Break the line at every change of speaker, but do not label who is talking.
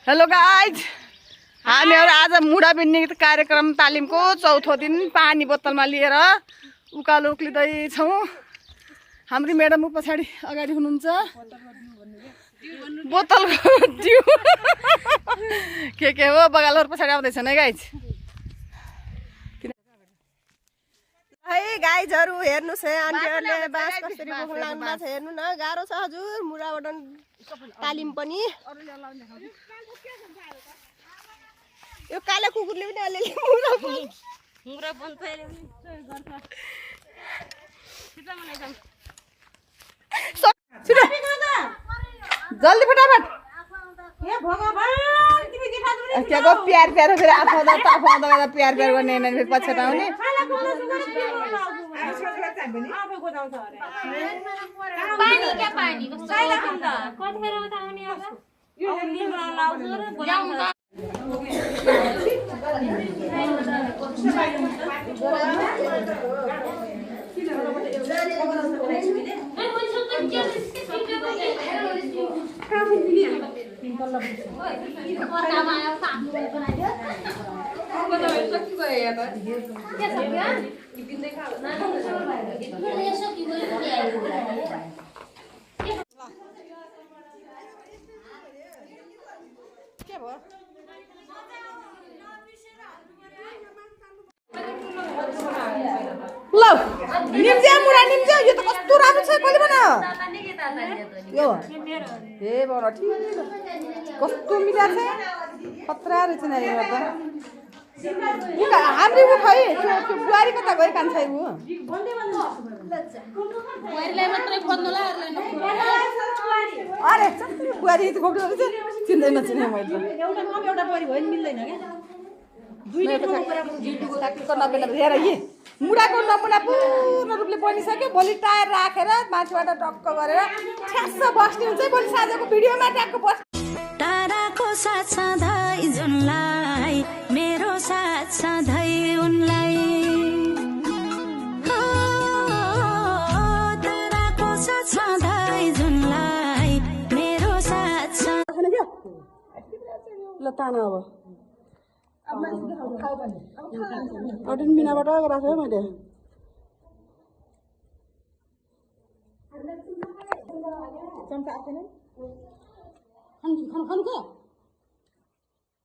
Hello guys, हामीहरू आज मुढा बिन्ने कार्यक्रम तालिमको चौथो दिन पानी बोतलमा लिएर उकालो उक्लिँदैछौँ। हाम्रो म्याडम पछाडि अगाडि हुनुहुन्छ। बोतलको जिउ के हो बगालहरु पछाडि आउँदैछन् है गाइज।
है गाइजहरु हेर्नुस् है, आन्टीहरुले बास कसरी बोक्न लाग्नु भएको छ हेर्नु न। गाह्रो छ हजुर मुढाबाट तालिम पनि। यो कालो कुकुरले पनि अलिअलि मुढा बन्छ
जल्दी फटाफट।
हे भगवान तिमी देखा दुनी
के को प्यार प्यार फेरि आफूदा प्यार प्यार गर्ने हैन फेरि पछाटाउने।
पानी क्या पानी कस्तो कतिखेर उता आउने अब यो लिम्रा लाउँछ र बोलाउँछ।
ल निम्जा मुढा निम्जा, यो त कस्तो राम्रो छ। कहिले बनायो यो? ए बडा ठीक कस्तो मिला छ, खतरा रहेछ नि यो त। हाम्रो उ खै त्यो बुहारी कता गयो कान्छै उ?
बुहारीलाई मात्रै खोज्नु ला
अरे बुहारी त खोक्नु रहेछ, चिन्दैन चिने मैले त।
एउटा परि भयो नि मिल्दैन के।
हेर यी मुढाको नमुना पूर्ण रूपले बनिसक्यो। भोलि टायर राखेर माथिबाट टक्क गरेर ठ्यास्स बस्ने हुन्छ। भोलि साँझको भिडियोमा ट्याक्क बस।
ताराको साथ सधैँ जुनलाई, मेरो साथ सधैँ उनलाई। ताराको साथ सधैँ जुनलाई, मेरो साथ
ल ताना अब अटिन मिनाबाट राखेँ मैले। बनाउनु